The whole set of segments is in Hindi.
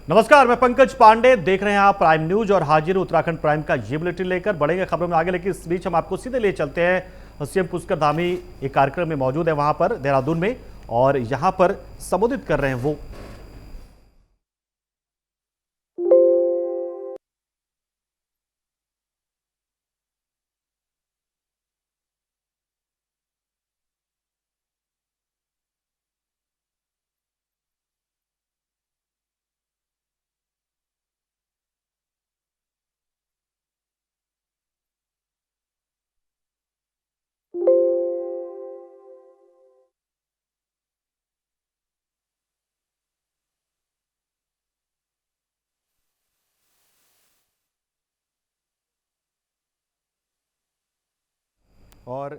नमस्कार, मैं पंकज पांडे। देख रहे हैं आप प्राइम न्यूज और हाजिर उत्तराखंड प्राइम का ये बुलेटिन लेकर बढ़ेंगे खबरों में आगे। लेकिन इस बीच हम आपको सीधे ले चलते हैं सीएम पुष्कर धामी एक कार्यक्रम में मौजूद है वहां पर देहरादून में, और यहां पर संबोधित कर रहे हैं वो। और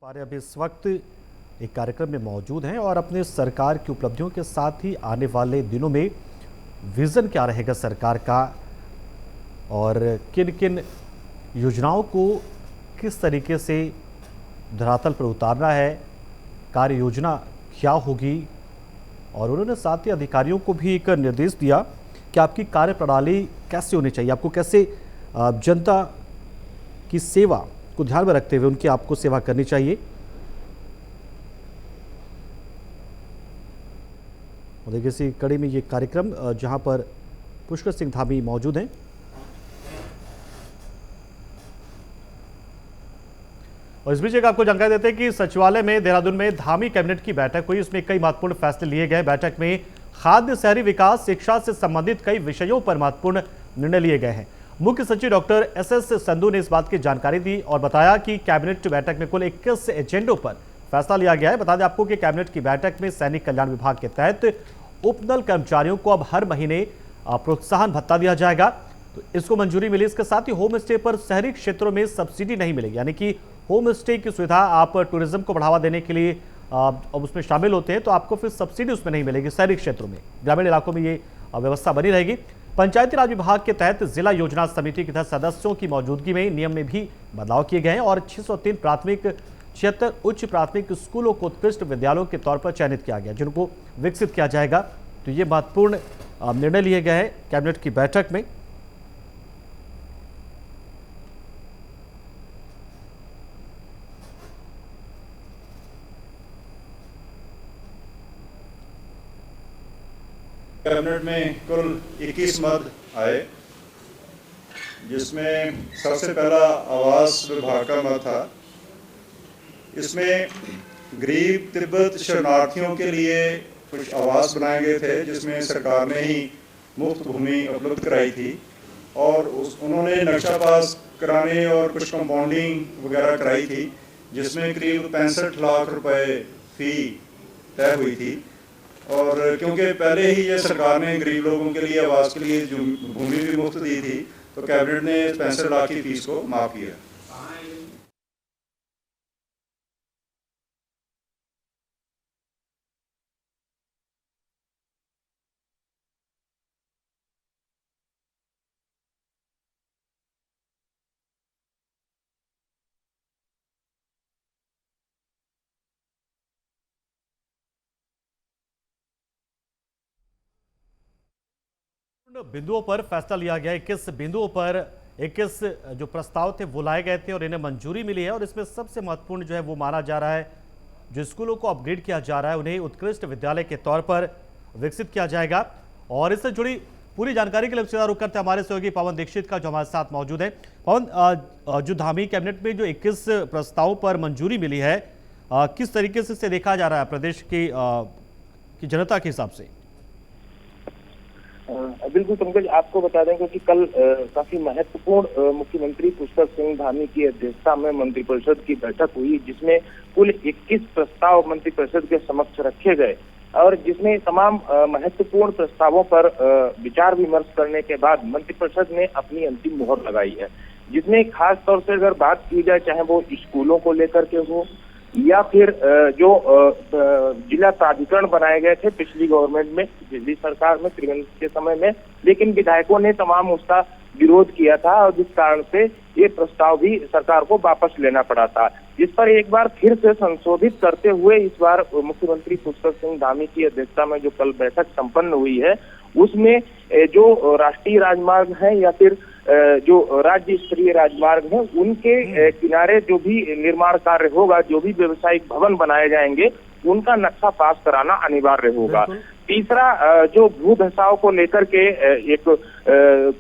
हमारे अभी इस वक्त एक कार्यक्रम में मौजूद हैं और अपने सरकार की उपलब्धियों के साथ ही आने वाले दिनों में विजन क्या रहेगा सरकार का, और किन किन योजनाओं को किस तरीके से धरातल पर उतारना है, कार्य योजना क्या होगी। और उन्होंने साथ ही अधिकारियों को भी एक निर्देश दिया कि आपकी कार्य प्रणाली कैसे होनी चाहिए, आपको कैसे जनता की सेवा को ध्यान में रखते हुए उनकी आपको सेवा करनी चाहिए। और देखिए इसी कड़ी में ये कार्यक्रम जहां पर पुष्कर सिंह धामी मौजूद हैं। और इस बीच एक आपको जानकारी देते हैं कि सचिवालय में देहरादून में धामी कैबिनेट की बैठक हुई। इसमें कई महत्वपूर्ण फैसले लिए गए। बैठक में खाद्य शहरी विकास शिक्षा से संबंधित कई विषयों पर महत्वपूर्ण निर्णय लिए गए हैं। मुख्य सचिव डॉक्टर एस संधू ने इस बात की जानकारी दी और बताया कि कैबिनेट बैठक में कुल 21 एजेंडों पर फैसला लिया गया है। बता दें आपको कि कैबिनेट की बैठक में सैनिक कल्याण विभाग के तहत उपनल कर्मचारियों को अब हर महीने प्रोत्साहन भत्ता दिया जाएगा, तो इसको मंजूरी मिली। इसके साथ ही होम स्टे पर शहरी क्षेत्रों में सब्सिडी नहीं मिलेगी, यानी कि होम स्टे की सुविधा आप टूरिज्म को बढ़ावा देने के लिए अब उसमें शामिल होते हैं तो आपको फिर सब्सिडी उसमें नहीं मिलेगी। शहरी क्षेत्रों में, ग्रामीण इलाकों में ये व्यवस्था बनी रहेगी। पंचायती राज विभाग के तहत जिला योजना समिति के तहत सदस्यों की मौजूदगी में नियम में भी बदलाव किए गए हैं और 603 प्राथमिक 76 उच्च प्राथमिक स्कूलों को उत्कृष्ट विद्यालयों के तौर पर चयनित किया गया, जिनको विकसित किया जाएगा। तो ये महत्वपूर्ण निर्णय लिए गए हैं कैबिनेट की बैठक में। कैबिनेट में कुल 21 मद आए, जिसमें सबसे पहला आवास विभाग का मद था। इसमें गरीब तिब्बत शरणार्थियों के लिए कुछ आवास बनाए गए थे, जिसमें सरकार ने ही मुफ्त भूमि उपलब्ध कराई थी और उन्होंने नक्शा पास कराने और कुछ कंपाउंडिंग वगैरह कराई थी, जिसमें करीब 65 लाख रुपए फ़ी तय हुई थी। और क्योंकि पहले ही ये सरकार ने गरीब लोगों के लिए आवास के लिए जो भूमि भी मुफ्त दी थी, तो कैबिनेट ने 65 लाख की फीस को माफ़ किया। बिंदुओं पर फैसला लिया गया। 21 बिंदुओं पर 21 जो प्रस्ताव थे वो लाए गए थे और इन्हें मंजूरी मिली है। और इसमें सबसे महत्वपूर्ण जो है वो माना जा रहा है, जो स्कूलों को अपग्रेड किया जा रहा है उन्हें उत्कृष्ट विद्यालय के तौर पर विकसित किया जाएगा। और इससे जुड़ी पूरी जानकारी के लिए सीधा रुख करते हमारे सहयोगी पवन दीक्षित का, जो हमारे साथ मौजूद है। पवन, जो धामी कैबिनेट में जो 21 प्रस्तावों पर मंजूरी मिली है, किस तरीके से इसे देखा जा रहा है प्रदेश की जनता के हिसाब से? बिल्कुल पंकज, आपको बता दें क्योंकि कल काफी महत्वपूर्ण मुख्यमंत्री पुष्कर सिंह धामी की अध्यक्षता में मंत्रिपरिषद की बैठक हुई, जिसमें कुल 21 प्रस्ताव मंत्रिपरिषद के समक्ष रखे गए और जिसमें तमाम महत्वपूर्ण प्रस्तावों पर विचार विमर्श करने के बाद मंत्रिपरिषद ने अपनी अंतिम मोहर लगाई है। जिसमें खास तौर से अगर बात की जाए, चाहे वो स्कूलों को लेकर के हो या फिर जो जिला प्राधिकरण बनाए गए थे पिछली गवर्नमेंट में, पिछली सरकार में, त्रिवेंद्र के समय में, लेकिन विधायकों ने तमाम उसका विरोध किया था और जिस कारण से ये प्रस्ताव भी सरकार को वापस लेना पड़ा था। जिस पर एक बार फिर से संशोधित करते हुए इस बार मुख्यमंत्री पुष्कर सिंह धामी की अध्यक्षता में जो कल बैठक संपन्न हुई है, उसमें जो राष्ट्रीय राजमार्ग है या फिर जो राज्य स्तरीय राजमार्ग है, उनके किनारे जो भी निर्माण कार्य होगा, जो भी व्यवसायिक भवन बनाए जाएंगे, उनका नक्शा पास कराना अनिवार्य होगा। तीसरा, जो भू धसाव को लेकर के एक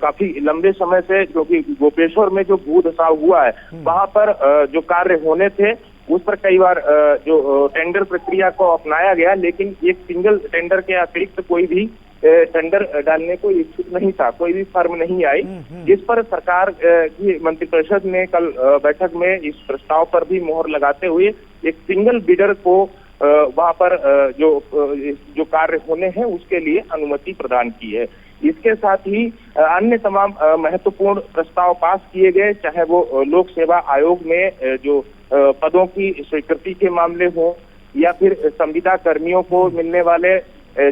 काफी लंबे समय से, क्योंकि गोपेश्वर में जो भू धसाव हुआ है, वहां पर जो कार्य होने थे उस पर कई बार जो टेंडर प्रक्रिया को अपनाया गया, लेकिन एक सिंगल टेंडर के अतिरिक्त कोई भी टेंडर डालने को इच्छुक नहीं था, कोई भी फर्म नहीं आई, जिस पर सरकार की मंत्रिपरिषद ने कल बैठक में इस प्रस्ताव पर भी मोहर लगाते हुए एक सिंगल बिडर को वहां पर जो कार्य होने हैं उसके लिए अनुमति प्रदान की है। इसके साथ ही अन्य तमाम महत्वपूर्ण प्रस्ताव पास किए गए, चाहे वो लोक सेवा आयोग में जो पदों की स्वीकृति के मामले हो या फिर संविदा कर्मियों को मिलने वाले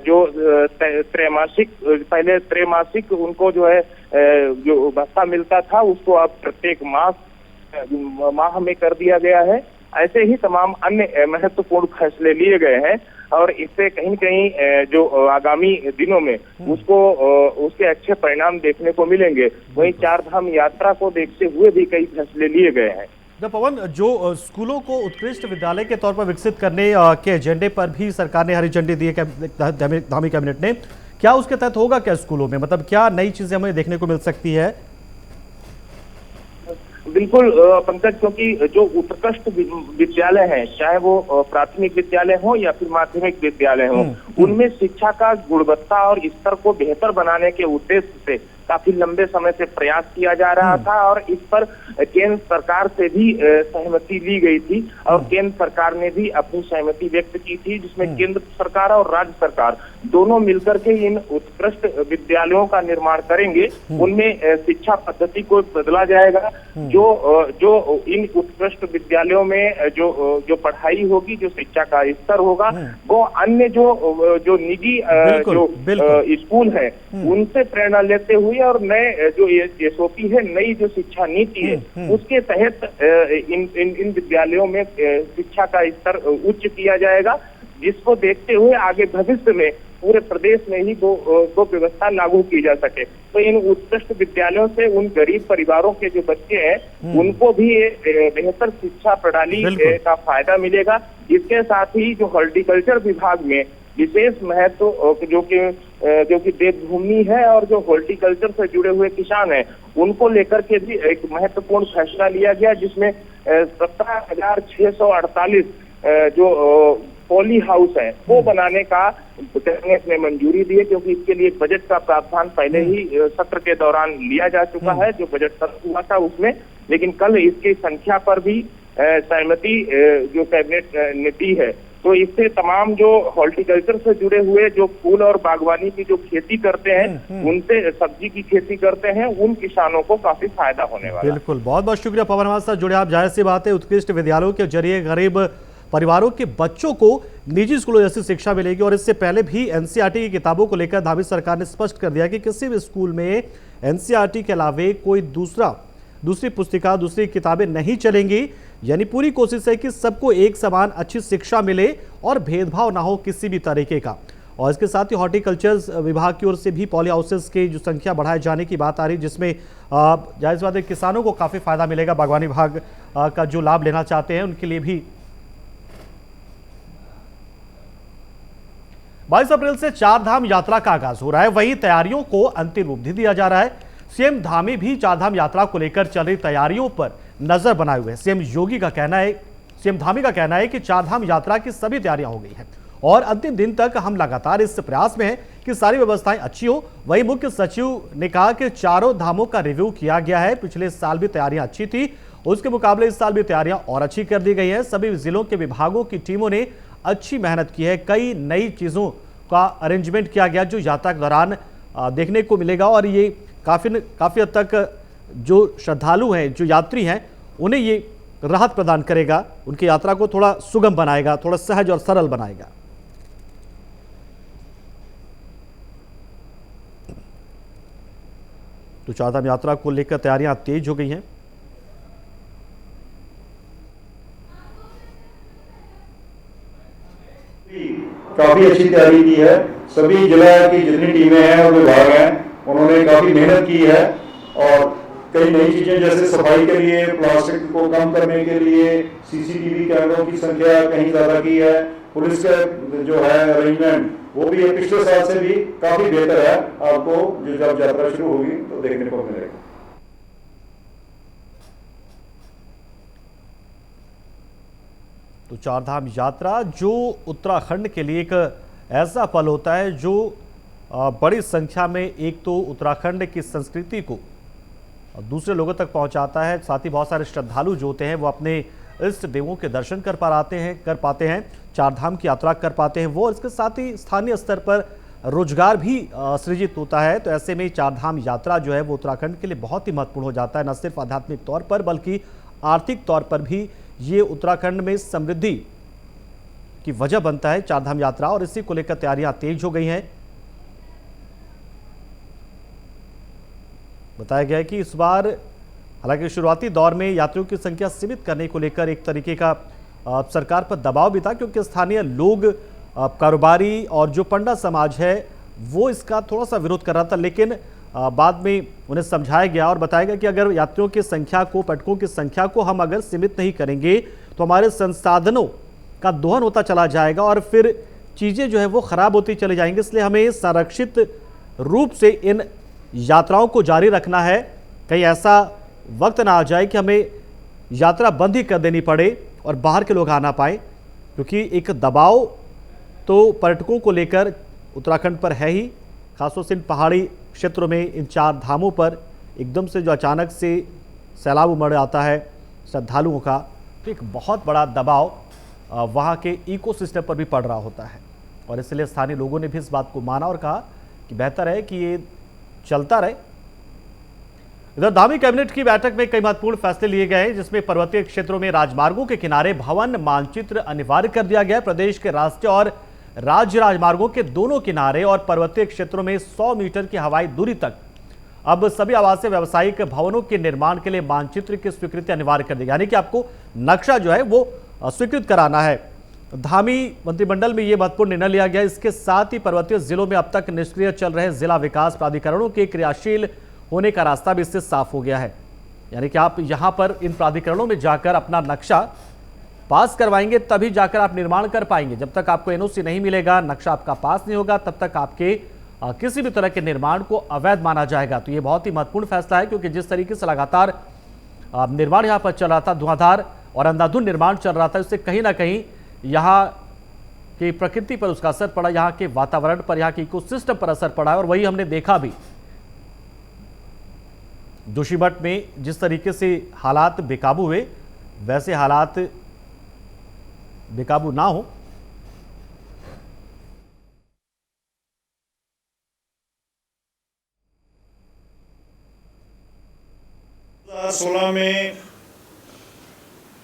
जो त्रैमासिक, पहले त्रैमासिक उनको जो है जो भत्ता मिलता था, उसको अब प्रत्येक माह में कर दिया गया है। ऐसे ही तमाम अन्य महत्वपूर्ण फैसले लिए गए हैं और इससे कहीं न कहीं जो आगामी दिनों में उसके अच्छे परिणाम देखने को मिलेंगे। वहीं चार धाम यात्रा को देखते हुए भी कई फैसले लिए गए हैं। पवन, जो स्कूलों को उत्कृष्ट विद्यालय के तौर पर विकसित करने के एजेंडे पर भी सरकार ने हरी झंडी दी है धामी कैबिनेट ने, क्या उसके तहत होगा क्या स्कूलों में, मतलब क्या नई चीजें हमें देखने को मिल सकती है? बिल्कुल पंकज, क्योंकि जो उत्कृष्ट विद्यालय हैं, चाहे वो प्राथमिक विद्यालय हो या फिर माध्यमिक विद्यालय हो, उनमें शिक्षा का गुणवत्ता और स्तर को बेहतर बनाने के उद्देश्य से काफी लंबे समय से प्रयास किया जा रहा था और इस पर केंद्र सरकार से भी सहमति ली गई थी और केंद्र सरकार ने भी अपनी सहमति व्यक्त की थी, जिसमें केंद्र सरकार और राज्य सरकार दोनों मिलकर के इन उत्कृष्ट विद्यालयों का निर्माण करेंगे। उनमें शिक्षा पद्धति को बदला जाएगा। जो इन उत्कृष्ट विद्यालयों में जो पढ़ाई होगी, जो शिक्षा का स्तर होगा, वो अन्य जो निजी जो स्कूल है उनसे प्रेरणा लेते हुए और नए जो एसओपी है, नई जो शिक्षा नीति है, उसके तहत इन विद्यालयों में शिक्षा का स्तर उच्च किया जाएगा, जिसको देखते हुए आगे भविष्य में पूरे प्रदेश में ही वो व्यवस्था लागू की जा सके। तो इन उत्कृष्ट विद्यालयों से उन गरीब परिवारों के जो बच्चे हैं उनको भी बेहतर शिक्षा प्रणाली का फायदा मिलेगा। इसके साथ ही जो हॉर्टिकल्चर विभाग में विशेष महत्व जो कि देवभूमि है और जो हॉर्टिकल्चर से जुड़े हुए किसान हैं उनको लेकर के भी एक महत्वपूर्ण फैसला लिया गया, जिसमें 17,648 जो पॉली हाउस है वो बनाने का कैबिनेट ने मंजूरी दी है, क्योंकि इसके लिए बजट का प्रावधान पहले ही सत्र के दौरान लिया जा चुका है, जो बजट सत्र हुआ था उसमें। लेकिन कल इसकी संख्या पर भी सहमति जो कैबिनेट ने दी है, तो इससे तमाम जो हॉर्टिकल्चर से जुड़े हुए जो फूल और बागवानी की जो खेती करते हैं, उनसे सब्जी की खेती करते हैं, उन किसानों को काफी फायदा होने वाला है। बिल्कुल, बहुत बहुत शुक्रिया पवन हमारे साथ जुड़े आप। जाहिर सी बात है, उत्कृष्ट विद्यालयों के जरिए गरीब परिवारों के बच्चों को निजी स्कूलों जैसी शिक्षा मिलेगी। और इससे पहले भी एनसीईआरटी की किताबों को लेकर धामी सरकार ने स्पष्ट कर दिया कि किसी भी स्कूल में एनसीईआरटी के अलावे कोई दूसरी पुस्तिका, दूसरी किताबें नहीं चलेंगी। यानी पूरी कोशिश है कि सबको एक समान अच्छी शिक्षा मिले और भेदभाव ना हो किसी भी तरीके का। और इसके साथ ही हॉर्टिकल्चर विभाग की ओर से भी पॉली हाउसेस की जो संख्या बढ़ाए जाने की बात आ रही, जिसमें जाहिर सी बात है किसानों को काफ़ी फायदा मिलेगा। बागवानी विभाग का जो लाभ लेना चाहते हैं उनके लिए भी 22 अप्रैल से चार धाम यात्रा का आगाज हो रहा है। वहीं तैयारियों को अंतिम रूप भी दिया जा रहा है। सीएम धामी भी चार धाम यात्रा को लेकर चल रही तैयारियों पर नजर बनाए हुए हैं। सीएम धामी का कहना है कि चार धाम यात्रा की सभी तैयारियां हो गई हैं और अंतिम दिन तक हम लगातार इस प्रयास में हैं कि सारी व्यवस्थाएं अच्छी हो। वहीं मुख्य सचिव ने कहा कि चारों धामों का रिव्यू किया गया है। पिछले साल भी तैयारियां अच्छी थी, उसके मुकाबले इस साल भी तैयारियां और अच्छी कर दी गई हैं। सभी जिलों के विभागों की टीमों ने अच्छी मेहनत की है। कई नई चीजों का अरेंजमेंट किया गया जो यात्रा के दौरान देखने को मिलेगा और ये काफी हद तक जो श्रद्धालु हैं, जो यात्री हैं, उन्हें ये राहत प्रदान करेगा, उनकी यात्रा को थोड़ा सुगम बनाएगा, थोड़ा सहज और सरल बनाएगा। तो चारधाम यात्रा को लेकर तैयारियां तेज हो गई हैं। काफी अच्छी तैयारी की है। सभी जिला की जितनी टीमें हैं और विभाग हैं, उन्होंने काफी मेहनत की है और कई नई चीजें जैसे सफाई के लिए, प्लास्टिक को कम करने के लिए सीसीटीवी कैमरों की संख्या कहीं ज्यादा की है। पुलिस का जो है अरेंजमेंट वो भी पिछले साल से भी काफी बेहतर है। आपको जो जब यात्रा शुरू होगी तो देखने को मिलेगा। तो चारधाम यात्रा जो उत्तराखंड के लिए एक ऐसा पल होता है जो बड़ी संख्या में एक तो उत्तराखंड की संस्कृति को दूसरे लोगों तक पहुंचाता है, साथ ही बहुत सारे श्रद्धालु जो होते हैं वो अपने इष्ट देवों के दर्शन कर पाते हैं, चारधाम की यात्रा कर पाते हैं वो। इसके साथ ही स्थानीय स्तर पर रोजगार भी सृजित होता है। तो ऐसे में चारधाम यात्रा जो है वो उत्तराखंड के लिए बहुत ही महत्वपूर्ण हो जाता है, न सिर्फ आध्यात्मिक तौर पर बल्कि आर्थिक तौर पर भी ये उत्तराखंड में समृद्धि की वजह बनता है चारधाम यात्रा। और इसी को लेकर तैयारियां तेज हो गई हैं। बताया गया है कि इस बार हालांकि शुरुआती दौर में यात्रियों की संख्या सीमित करने को लेकर एक तरीके का सरकार पर दबाव भी था, क्योंकि स्थानीय लोग, कारोबारी और जो पंडा समाज है वो इसका थोड़ा सा विरोध कर रहा था। लेकिन बाद में उन्हें समझाया गया और बताया गया कि अगर यात्रियों की संख्या को, पर्यटकों की संख्या को हम अगर सीमित नहीं करेंगे तो हमारे संसाधनों का दोहन होता चला जाएगा और फिर चीज़ें जो है वो खराब होती चली जाएंगी। इसलिए हमें संरक्षित रूप से इन यात्राओं को जारी रखना है। कहीं ऐसा वक्त ना आ जाए कि हमें यात्रा बंद ही कर देनी पड़े और बाहर के लोग आ ना पाए, क्योंकि एक दबाव तो पर्यटकों को लेकर उत्तराखंड पर है ही, खासतौर से इन पहाड़ी क्षेत्रों में, इन चार धामों पर एकदम से जो अचानक से सैलाब उमड़ आता है श्रद्धालुओं का, तो एक बहुत बड़ा दबाव वहाँ के इकोसिस्टम पर भी पड़ रहा होता है। और इसलिए स्थानीय लोगों ने भी इस बात को माना और कहा कि बेहतर है कि ये चलता रहे। इधर धामी कैबिनेट की बैठक में कई महत्वपूर्ण फैसले लिए गए, जिसमें पर्वतीय क्षेत्रों में राजमार्गों के किनारे भवन मानचित्र अनिवार्य कर दिया गया। प्रदेश के राष्ट्रीय और राज्य राजमार्गों के दोनों किनारे और पर्वतीय क्षेत्रों में 100 मीटर की हवाई दूरी तक अब सभी आवासीय व्यावसायिक भवनों के निर्माण के लिए मानचित्र की स्वीकृति अनिवार्य कर दी गई, यानी कि आपको नक्शा जो है वो स्वीकृत कराना है। धामी मंत्रिमंडल में यह महत्वपूर्ण निर्णय लिया गया। इसके साथ ही पर्वतीय जिलों में अब तक निष्क्रिय चल रहे जिला विकास प्राधिकरणों के क्रियाशील होने का रास्ता भी इससे साफ हो गया है। यानी कि आप यहां पर इन प्राधिकरणों में जाकर अपना नक्शा पास करवाएंगे तभी जाकर आप निर्माण कर पाएंगे। जब तक आपको एनओसी नहीं मिलेगा, नक्शा आपका पास नहीं होगा, तब तक आपके किसी भी तरह के निर्माण को अवैध माना जाएगा। तो ये बहुत ही महत्वपूर्ण फैसला है, क्योंकि जिस तरीके से लगातार निर्माण यहाँ पर चल रहा था, धुआंधार और अंधाधुंध निर्माण चल रहा था, उससे कहीं ना कहीं यहाँ की प्रकृति पर उसका असर पड़ा, यहाँ के वातावरण पर, यहाँ के इकोसिस्टम पर असर पड़ा है। और वही हमने देखा भी जोशीमठ में जिस तरीके से हालात बेकाबू हुए, वैसे हालात बेकाबू ना हो। सोलह में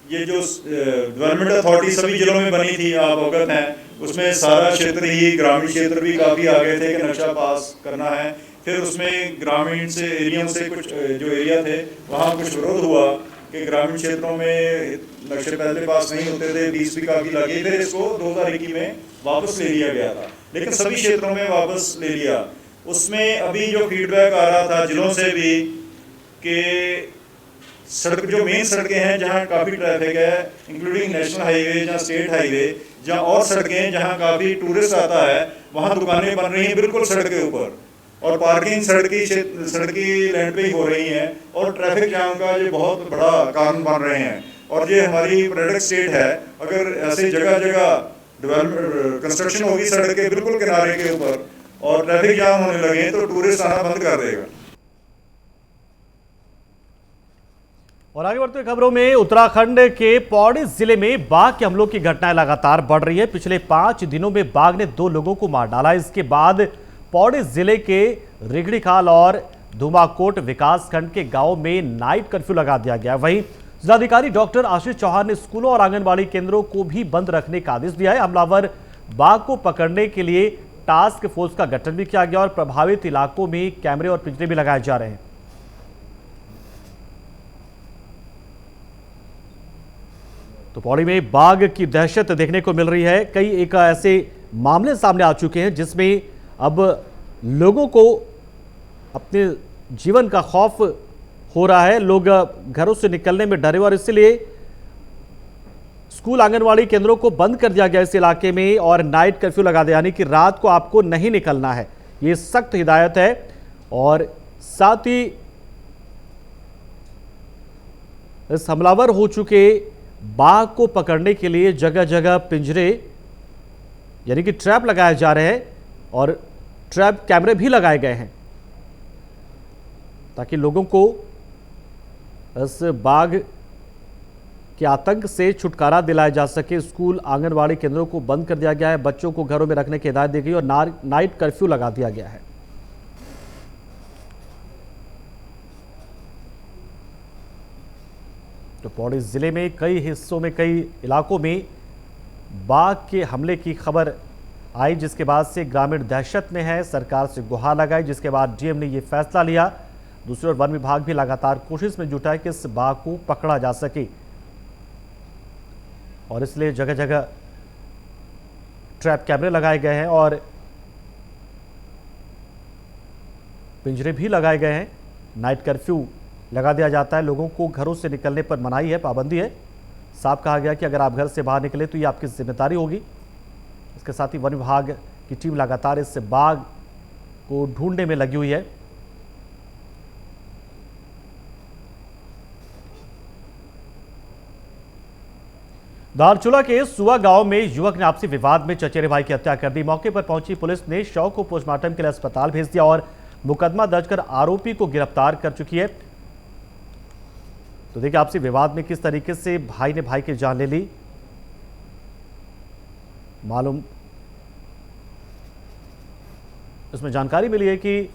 ये जो डेवलपमेंट अथॉरिटी सभी जिलों में बनी थी, आप अवगत हैं, उसमें सारा क्षेत्र ही, ग्रामीण क्षेत्र भी काफ़ी आगे थे कि नक्शा पास करना है। फिर उसमें ग्रामीण से एरिया से कुछ जो एरिया थे वहाँ कुछ विरोध हुआ कि ग्रामीण क्षेत्रों में नक्शे पहले पास नहीं होते थे, फीस भी काफ़ी लगी। फिर इसको 2021 में वापस ले लिया गया था, लेकिन सभी क्षेत्रों में वापस ले लिया। उसमें अभी जो फीडबैक आ रहा था जिलों से भी कि सड़क, जो मेन सड़कें हैं जहाँ काफ़ी ट्रैफिक है, इंक्लूडिंग नेशनल हाईवे, जहाँ स्टेट हाईवे, जहाँ और सड़कें जहाँ काफ़ी टूरिस्ट आता है, वहाँ दुकानें बन रही हैं बिल्कुल सड़क के ऊपर, और पार्किंग सड़की लैंड पे ही हो रही हैं, और ट्रैफिक जाम का ये बहुत बड़ा कारण बन रहे हैं। और ये हमारी पर्यटक स्टेट है, अगर ऐसे जगह जगह डेवलपमेंट कंस्ट्रक्शन होगी सड़क के बिल्कुल किनारे के ऊपर और ट्रैफिक जाम होने लगे तो टूरिस्ट आना बंद कर देगा। और आगे बढ़ते हुए खबरों में, उत्तराखंड के पौड़ी जिले में बाघ के हमलों की घटनाएं लगातार बढ़ रही है। पिछले 5 दिनों में बाघ ने 2 लोगों को मार डाला। इसके बाद पौड़ी जिले के रिगड़ीखाल और धुमाकोट विकासखंड के गांव में नाइट कर्फ्यू लगा दिया गया। वहीं जिलाधिकारी डॉक्टर आशीष चौहान ने स्कूलों और आंगनबाड़ी केंद्रों को भी बंद रखने का आदेश दिया है। हमलावर बाघ को पकड़ने के लिए टास्क फोर्स का गठन भी किया गया और प्रभावित इलाकों में कैमरे और पिंजरे भी लगाए जा रहे हैं। तो पौड़ी में बाघ की दहशत देखने को मिल रही है। कई एक ऐसे मामले सामने आ चुके हैं जिसमें अब लोगों को अपने जीवन का खौफ हो रहा है। लोग घरों से निकलने में डरे और इसलिए स्कूल आंगनवाड़ी केंद्रों को बंद कर दिया गया इस इलाके में और नाइट कर्फ्यू लगा दिया, यानी कि रात को आपको नहीं निकलना है। ये सख्त हिदायत है। और साथ ही इस हमलावर हो चुके बाघ को पकड़ने के लिए जगह जगह पिंजरे यानी कि ट्रैप लगाए जा रहे हैं और ट्रैप कैमरे भी लगाए गए हैं ताकि लोगों को इस बाघ के आतंक से छुटकारा दिलाया जा सके। स्कूल आंगनवाड़ी केंद्रों को बंद कर दिया गया है, बच्चों को घरों में रखने की हिदायत दी गई और नाइट कर्फ्यू लगा दिया गया है। तो पौड़ी जिले में कई हिस्सों में, कई इलाकों में बाघ के हमले की खबर आई, जिसके बाद से ग्रामीण दहशत में है। सरकार से गुहार लगाई, जिसके बाद डीएम ने यह फैसला लिया। दूसरी ओर वन विभाग भी लगातार कोशिश में जुटा है कि इस बाघ को पकड़ा जा सके और इसलिए जगह जगह ट्रैप कैमरे लगाए गए हैं और पिंजरे भी लगाए गए हैं। नाइट कर्फ्यू लगा दिया जाता है। लोगों को घरों से निकलने पर मनाही है, पाबंदी है। साफ कहा गया कि अगर आप घर से बाहर निकले तो ये आपकी जिम्मेदारी होगी। इसके साथ ही वन विभाग की टीम लगातार इस बाघ को ढूंढने में लगी हुई है। धारचूला के सुआ गांव में युवक ने आपसी विवाद में चचेरे भाई की हत्या कर दी। मौके पर पहुंची पुलिस ने शव को पोस्टमार्टम के लिए अस्पताल भेज दिया और मुकदमा दर्ज कर आरोपी को गिरफ्तार कर चुकी है। तो देखिए आपसी विवाद में किस तरीके से भाई ने भाई की जान ले ली। मालूम इसमें जानकारी मिली है कि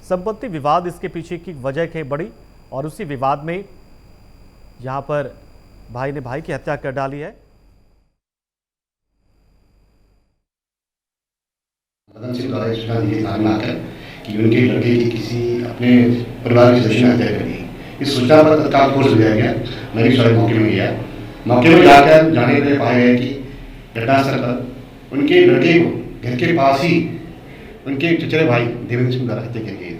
संपत्ति विवाद इसके पीछे की वजह है बड़ी और उसी विवाद में यहां पर भाई ने भाई की हत्या कर डाली है। मदन सिंह द्वारा सूचना दी सामने आकर कि उनके लड़के की किसी अपने परिवार के सदस्य ने हत्या कर दी। इस सूचना पर तत्काल फोर्स भेजा गया। मैं भी सारे मौके में गया। मौके में जाकर जाने के लिए पाया गया कि घटनास्थल पर उनके लड़के को घर के पास ही उनके चचेरे भाई देवेंद्र सिंह द्वारा हत्या की गई,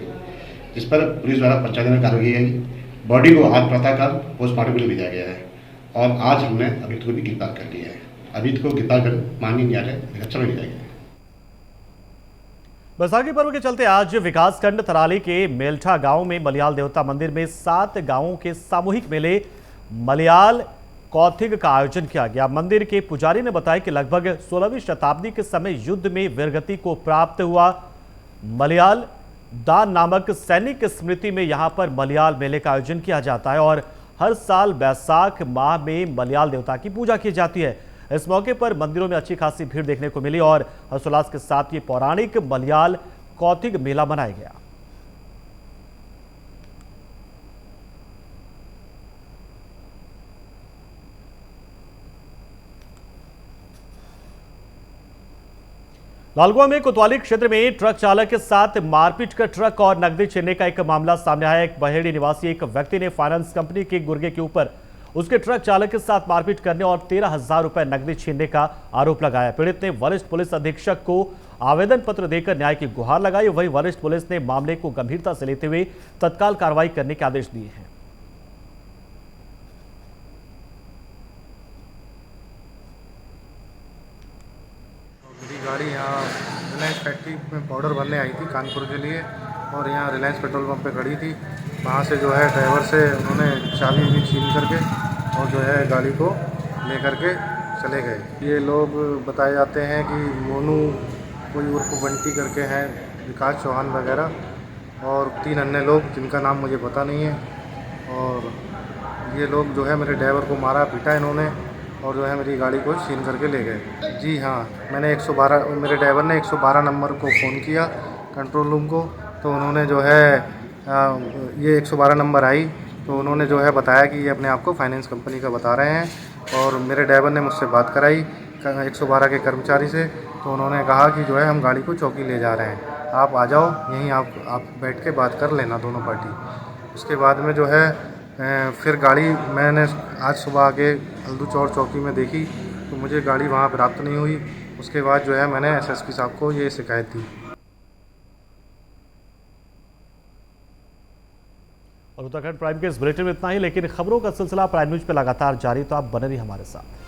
जिस पर पुलिस द्वारा पर्चा देने कार्रवाई की गई। बॉडी को आज प्रातःकाल पोस्टमार्टम के लिए भेजा गया है और आज हमने अभियुक्त को भी गिरफ्तार कर लिया है। अभियुक्त को गिरफ्तार कर माननीय न्यायालय निरीक्षण में भेजा गया है। बैसाखी पर्व के चलते आज विकासखंड थराली के मेलठा गांव में मलयाल देवता मंदिर में 7 गांवों के सामूहिक मेले मलयाल कौथिग का आयोजन किया गया। मंदिर के पुजारी ने बताया कि लगभग 16वीं शताब्दी के समय युद्ध में वीरगति को प्राप्त हुआ मलयाल दान नामक सैनिक स्मृति में यहां पर मलयाल मेले का आयोजन किया जाता है और हर साल बैसाख माह में मलयाल देवता की पूजा की जाती है। इस मौके पर मंदिरों में अच्छी खासी भीड़ देखने को मिली और हर्षोल्लास के साथ ये पौराणिक मलयाल कौथिग मेला मनाया गया। लालगुआ में कोतवाली क्षेत्र में ट्रक चालक के साथ मारपीट कर ट्रक और नकदी छीनने का एक मामला सामने आया। एक बहेड़ी निवासी एक व्यक्ति ने फाइनेंस कंपनी के गुर्गे के ऊपर उसके ट्रक चालक के साथ मारपीट करने और 13,000 रुपए नकदी छीनने का आरोप लगाया। पीड़ित ने वरिष्ठ पुलिस अधीक्षक को आवेदन पत्र देकर न्याय की गुहार लगाई। वहीं वरिष्ठ पुलिस ने मामले को गंभीरता से लेते हुए तत्काल कार्रवाई करने के आदेश दिए हैं। मेरी गाड़ी यहाँ रिलायंस फैक्ट्री में पाउडर भरने आई थी कानपुर के लिए और यहाँ रिलायंस पेट्रोल पंप पे खड़ी थी। वहाँ से जो है ड्राइवर से उन्होंने चाबी भी छीन करके और जो है गाड़ी को ले करके चले गए। ये लोग बताए जाते हैं कि मोनू कोई उर्फ बंटी करके हैं, विकास चौहान वगैरह और 3 अन्य लोग जिनका नाम मुझे पता नहीं है। और ये लोग जो है मेरे ड्राइवर को मारा पीटा इन्होंने और जो है मेरी गाड़ी को छीन करके ले गए। जी हाँ, मैंने 112 मेरे ड्राइवर ने 112 नंबर को फ़ोन किया कंट्रोल रूम को, तो उन्होंने जो है ये 112 नंबर आई तो उन्होंने जो है बताया कि ये अपने आप को फाइनेंस कंपनी का बता रहे हैं। और मेरे ड्राइवर ने मुझसे बात कराई 112 के कर्मचारी से, तो उन्होंने कहा कि जो है हम गाड़ी को चौकी ले जा रहे हैं, आप आ जाओ यहीं आप बैठ के बात कर लेना दोनों पार्टी। उसके बाद में जो है फिर गाड़ी मैंने आज सुबह आके हल्दू चौर चौकी में देखी तो मुझे गाड़ी वहाँ प्राप्त नहीं हुई। उसके बाद जो है मैंने एसएसपी साहब को ये शिकायत दी। और उत्तराखंड प्राइम के इस बुलेटिन में इतना ही, लेकिन खबरों का सिलसिला प्राइम न्यूज पे लगातार जारी, तो आप बने रहिए हमारे साथ।